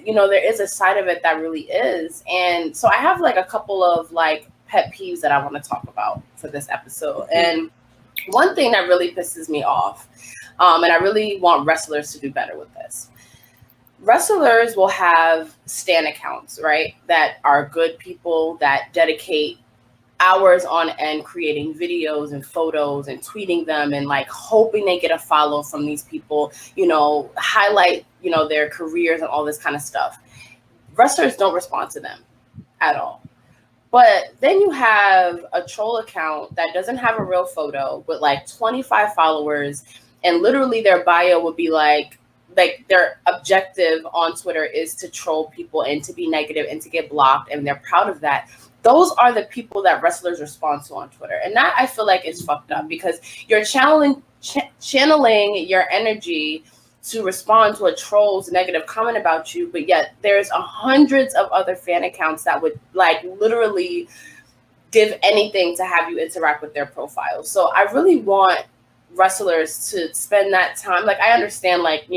there is a side of it that really is. And so I have like a couple of like pet peeves that I want to talk about for this episode. And one thing that really pisses me off, and I really want wrestlers to do better with this. Wrestlers will have stan accounts, right? That are good people that dedicate hours on end creating videos and photos and tweeting them and like hoping they get a follow from these people, highlight, their careers and all this kind of stuff. Wrestlers don't respond to them at all. But then you have a troll account that doesn't have a real photo with like 25 followers, and literally their bio would be like their objective on Twitter is to troll people and to be negative and to get blocked, and they're proud of that. Those are the people that wrestlers respond to on Twitter. And that I feel like is fucked up, because you're channeling your energy to respond to a troll's negative comment about you, but yet there's hundreds of other fan accounts that would like literally give anything to have you interact with their profile. So I really want wrestlers to spend that time. Like, I understand, like,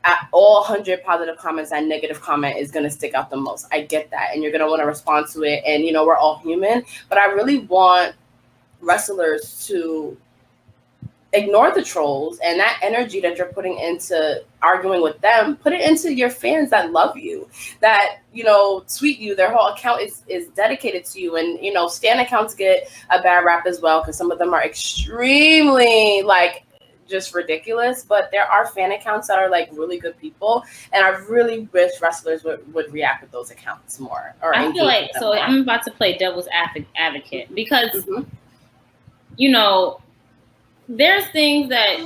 at all 100 positive comments, that negative comment is going to stick out the most. I get that. And you're going to want to respond to it. And, we're all human. But I really want wrestlers to ignore the trolls, and that energy that you're putting into arguing with them, put it into your fans that love you, that, tweet you. Their whole account is dedicated to you. And, stan accounts get a bad rap as well, because some of them are extremely like just ridiculous, but there are fan accounts that are like really good people, and I really wish wrestlers would react with those accounts more. Or I feel like, so more. I'm about to play devil's advocate, because there's things that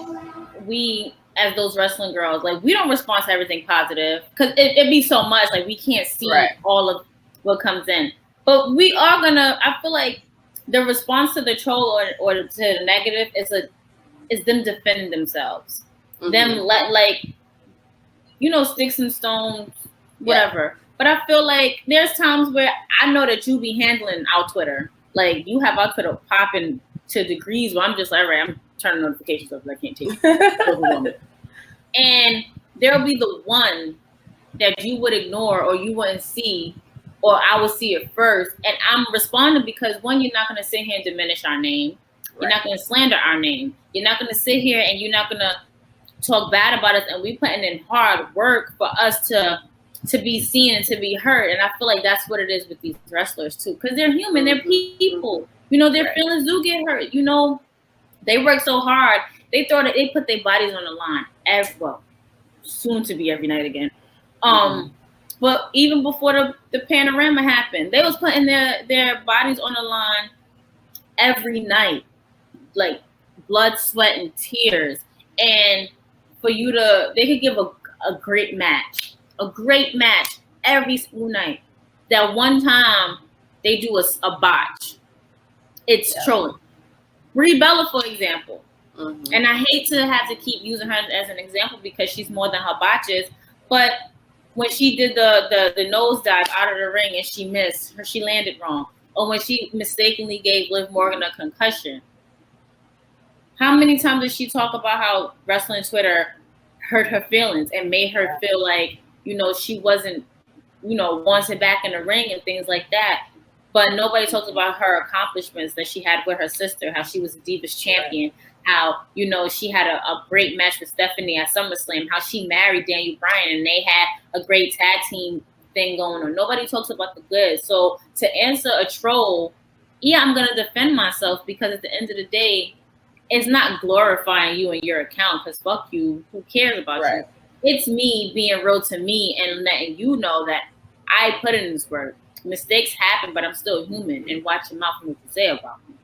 we, as those wrestling girls, like, we don't respond to everything positive, because it'd be so much, like, we can't see all of what comes in. But we are gonna, I feel like the response to the troll or to the negative is them defending themselves. Them sticks and stones, whatever. Yeah. But I feel like there's times where I know that you be handling our Twitter. Like, you have our Twitter popping to degrees where I'm just like, all right, I'm turning notifications off, but I can't take it. And there'll be the one that you would ignore or you wouldn't see, or I would see it first. And I'm responding because, one, you're not going to sit here and diminish our name. You're not going to slander our name. You're not going to sit here and you're not going to talk bad about us. And we putting in hard work for us to be seen and to be heard. And I feel like that's what it is with these wrestlers too, because they're human. They're people. Their feelings do get hurt. They work so hard. They put their bodies on the line soon to be every night again. But even before the panorama happened, they was putting their bodies on the line every night, like blood, sweat, and tears. And for you they could give a great match every single night. That one time they do a botch. It's trolling. Brie Bella, for example. And I hate to have to keep using her as an example because she's more than her botches. But when she did the nosedive out of the ring and she missed, she landed wrong. Or when she mistakenly gave Liv Morgan a concussion. How many times did she talk about how wrestling Twitter hurt her feelings and made her feel like, she wasn't, wanted back in the ring and things like that. But nobody talks about her accomplishments that she had with her sister, how she was a Divas champion, how, she had a great match with Stephanie at SummerSlam, how she married Daniel Bryan and they had a great tag team thing going on. Nobody talks about the good. So to answer a troll, I'm going to defend myself, because at the end of the day, it's not glorifying you and your account, because fuck you, who cares about you? It's me being real to me and letting you know that I put in this work. Mistakes happen, but I'm still human, and watch your mouth and what you say about me.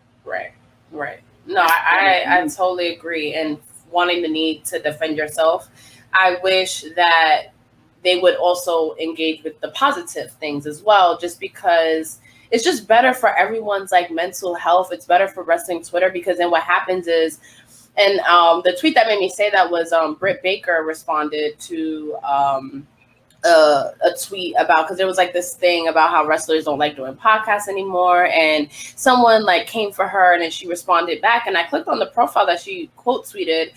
Right. No, I totally agree. And wanting the need to defend yourself, I wish that they would also engage with the positive things as well, just because it's just better for everyone's like mental health. It's better for wrestling Twitter, because then what happens is, and the tweet that made me say that was Britt Baker responded to a tweet about, because there was like this thing about how wrestlers don't like doing podcasts anymore, and someone like came for her and then she responded back, and I clicked on the profile that she quote tweeted,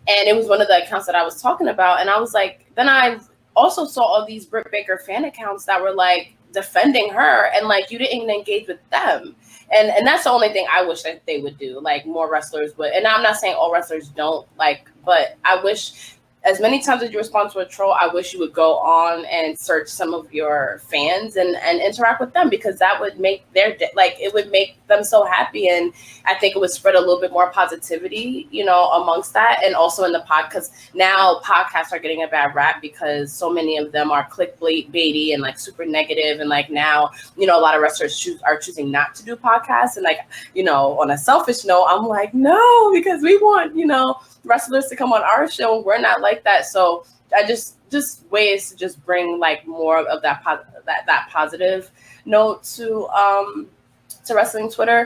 and it was one of the accounts that I was talking about, and I was like, then I also saw all these Britt Baker fan accounts that were like defending her, and like you didn't even engage with them. And that's the only thing I wish that they would do. Like more wrestlers would. And I'm not saying all wrestlers don't, like, but I wish as many times as you respond to a troll, I wish you would go on and search some of your fans and interact with them, because that would make their like it would make them so happy. And I think it would spread a little bit more positivity, you know, amongst that. And also in the because now podcasts are getting a bad rap because so many of them are clickbaity and like super negative. And like now, you know, a lot of wrestlers are choosing not to do podcasts. And like, you know, on a selfish note, I'm like, no, because we want, you know, wrestlers to come on our show. We're not like that. So I just ways to just bring like more of that that positive note to wrestling Twitter.